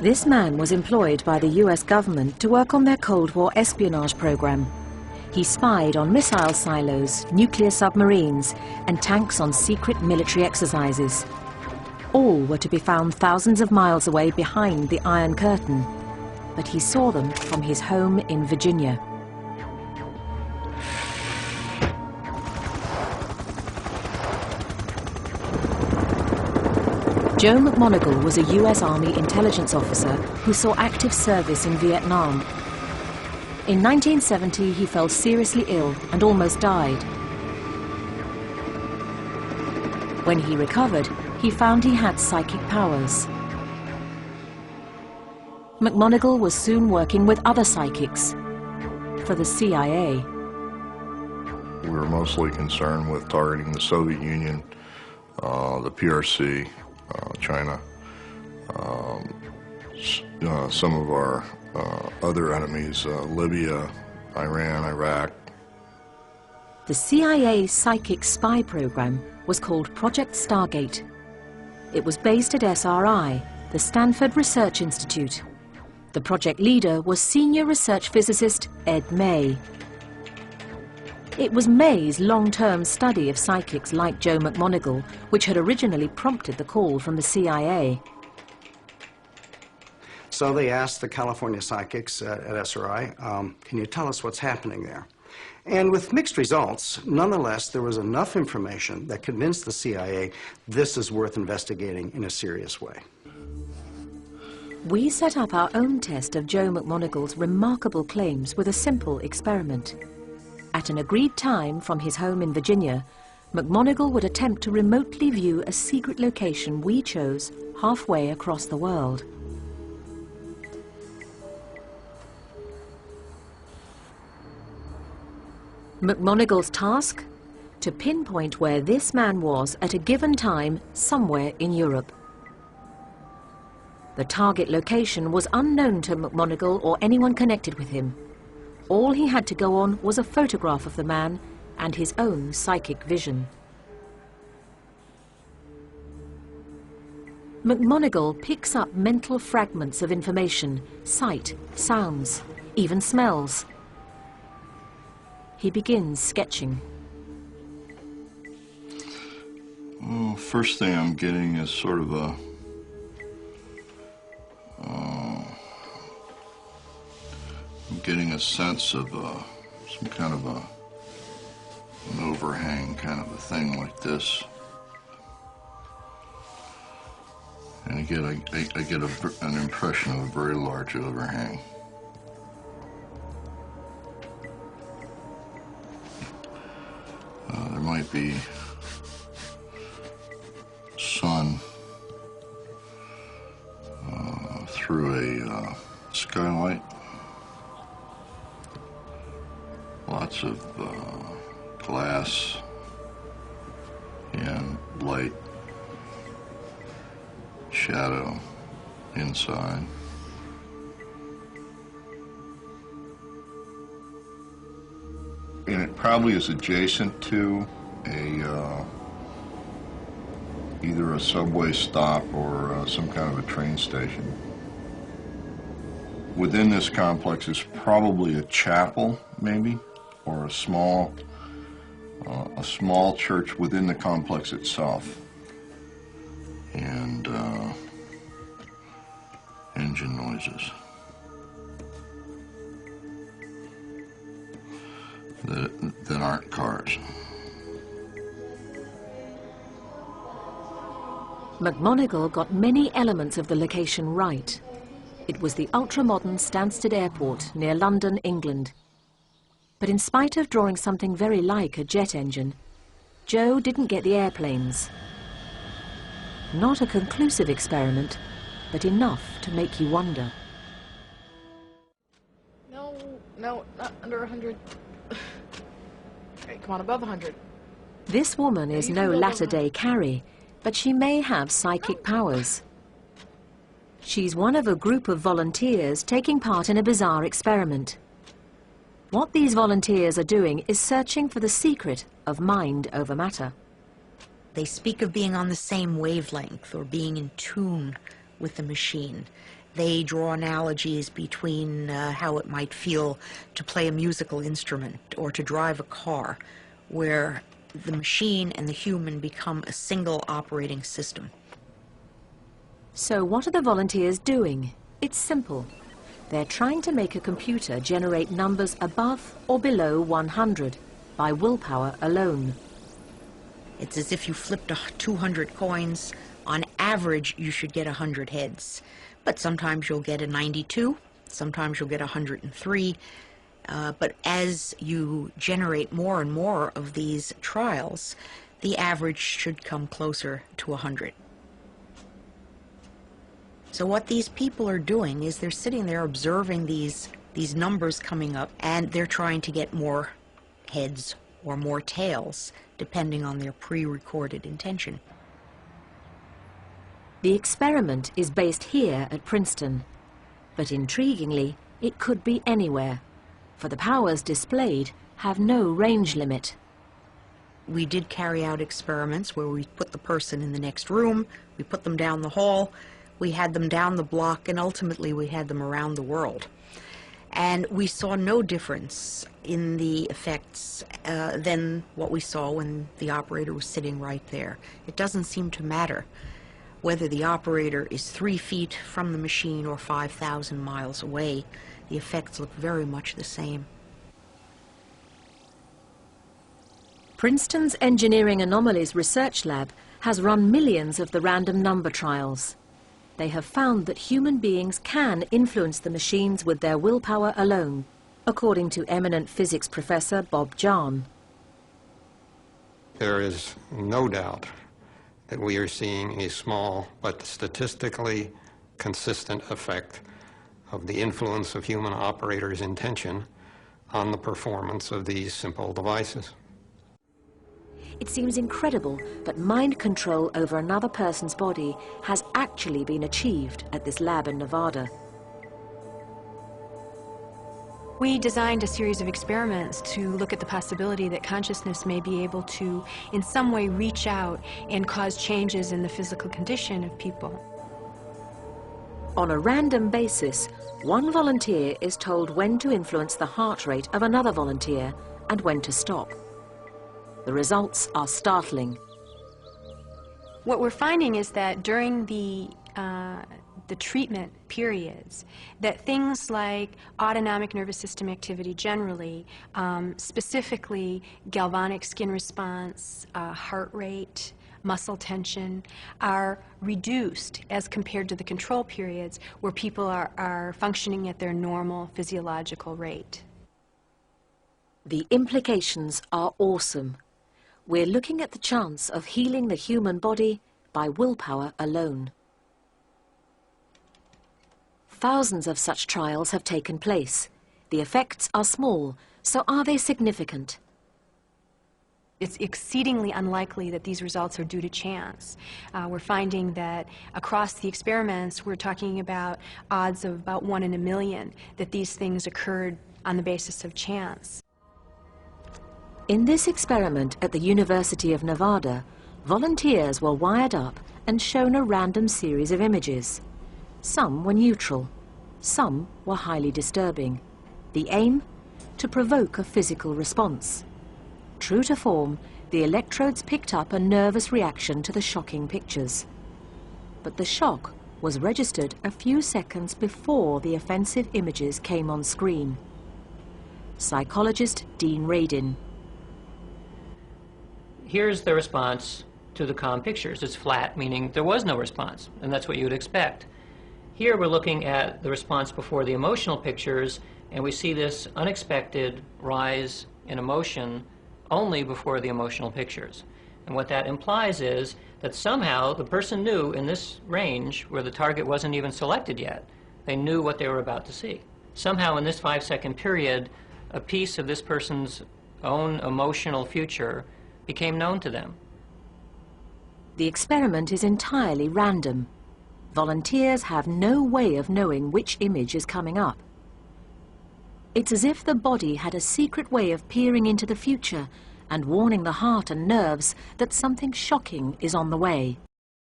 This man was employed by the US government to work on their Cold War espionage program. He spied on missile silos, nuclear submarines, and tanks on secret military exercises. All were to be found thousands of miles away behind the Iron Curtain, but he saw them from his home in Virginia. Joe McMoneagle was a US Army intelligence officer who saw active service in Vietnam. In 1970, he fell seriously ill and almost died. When he recovered, he found he had psychic powers. McMoneagle was soon working with other psychics for the CIA. We were mostly concerned with targeting the Soviet Union, the PRC, China, some of our other enemies, Libya, Iran, Iraq. The CIA psychic spy program was called Project Stargate. It was based at SRI, the Stanford Research Institute. The project leader was senior research physicist Ed May. It was May's long-term study of psychics like Joe McMoneagle which had originally prompted the call from the CIA. So they asked the California psychics at SRI, can you tell us what's happening there? And with mixed results, nonetheless, there was enough information that convinced the CIA this is worth investigating in a serious way. We set up our own test of Joe McMoneagle's remarkable claims with a simple experiment. At an agreed time from his home in Virginia, McMoneagle would attempt to remotely view a secret location we chose halfway across the world. McMoneagle's task? To pinpoint where this man was at a given time somewhere in Europe. The target location was unknown to McMoneagle or anyone connected with him. All he had to go on was a photograph of the man and his own psychic vision. McMoneagle picks up mental fragments of information, sight, sounds, even smells. He begins sketching. Well, first thing I'm getting is sort of a I'm getting a sense of some kind of an overhang kind of a thing like this. And I get an impression of a very large overhang. There might be sun through a skylight. Lots of glass and light, shadow inside. And it probably is adjacent to either a subway stop or some kind of a train station. Within this complex is probably a chapel, maybe, or a small church within the complex itself, and engine noises that aren't cars. McMoneagle got many elements of the location right. It was the ultra-modern Stansted Airport near London, England. But in spite of drawing something very like a jet engine, Joe didn't get the airplanes. Not a conclusive experiment, but enough to make you wonder. No, not under 100. Okay, come on, above 100. This woman is no latter-day Carrie, but she may have psychic powers. She's one of a group of volunteers taking part in a bizarre experiment. What these volunteers are doing is searching for the secret of mind over matter. They speak of being on the same wavelength or being in tune with the machine. They draw analogies between how it might feel to play a musical instrument or to drive a car, where the machine and the human become a single operating system. So what are the volunteers doing? It's simple. They're trying to make a computer generate numbers above or below 100 by willpower alone. It's as if you flipped 200 coins. On average, you should get 100 heads. But sometimes you'll get a 92, sometimes you'll get 103. But as you generate more and more of these trials, the average should come closer to 100. So what these people are doing is they're sitting there observing these numbers coming up, and they're trying to get more heads or more tails, depending on their pre-recorded intention. The experiment is based here at Princeton, but intriguingly, it could be anywhere, for the powers displayed have no range limit. We did carry out experiments where we put the person in the next room, we put them down the hall, we had them down the block, and ultimately we had them around the world. And we saw no difference in the effects than what we saw when the operator was sitting right there. It doesn't seem to matter whether the operator is 3 feet from the machine or 5,000 miles away. The effects look very much the same. Princeton's Engineering Anomalies Research Lab has run millions of the random number trials. They have found that human beings can influence the machines with their willpower alone, according to eminent physics professor Bob Jahn. There is no doubt that we are seeing a small but statistically consistent effect of the influence of human operators' intention on the performance of these simple devices. It seems incredible, but mind control over another person's body has actually been achieved at this lab in Nevada. We designed a series of experiments to look at the possibility that consciousness may be able to, in some way, reach out and cause changes in the physical condition of people. On a random basis, one volunteer is told when to influence the heart rate of another volunteer and when to stop. The results are startling. What we're finding is that during the treatment periods, that things like autonomic nervous system activity generally, specifically galvanic skin response, heart rate, muscle tension, are reduced as compared to the control periods where people are functioning at their normal physiological rate. The implications are awesome. We're looking at the chance of healing the human body by willpower alone. Thousands of such trials have taken place. The effects are small, so are they significant? It's exceedingly unlikely that these results are due to chance. We're finding that across the experiments, we're talking about odds of about 1 in a million that these things occurred on the basis of chance. In this experiment at the University of Nevada, volunteers were wired up and shown a random series of images. Some were neutral, some were highly disturbing. The aim? To provoke a physical response. True to form, the electrodes picked up a nervous reaction to the shocking pictures. But the shock was registered a few seconds before the offensive images came on screen. Psychologist Dean Radin. Here's the response to the calm pictures. It's flat, meaning there was no response, and that's what you would expect. Here we're looking at the response before the emotional pictures, and we see this unexpected rise in emotion only before the emotional pictures. And what that implies is that somehow the person knew in this range where the target wasn't even selected yet, they knew what they were about to see. Somehow in this 5-second period, a piece of this person's own emotional future became known to them. The experiment is entirely random. Volunteers have no way of knowing which image is coming up. It's as if the body had a secret way of peering into the future and warning the heart and nerves that something shocking is on the way.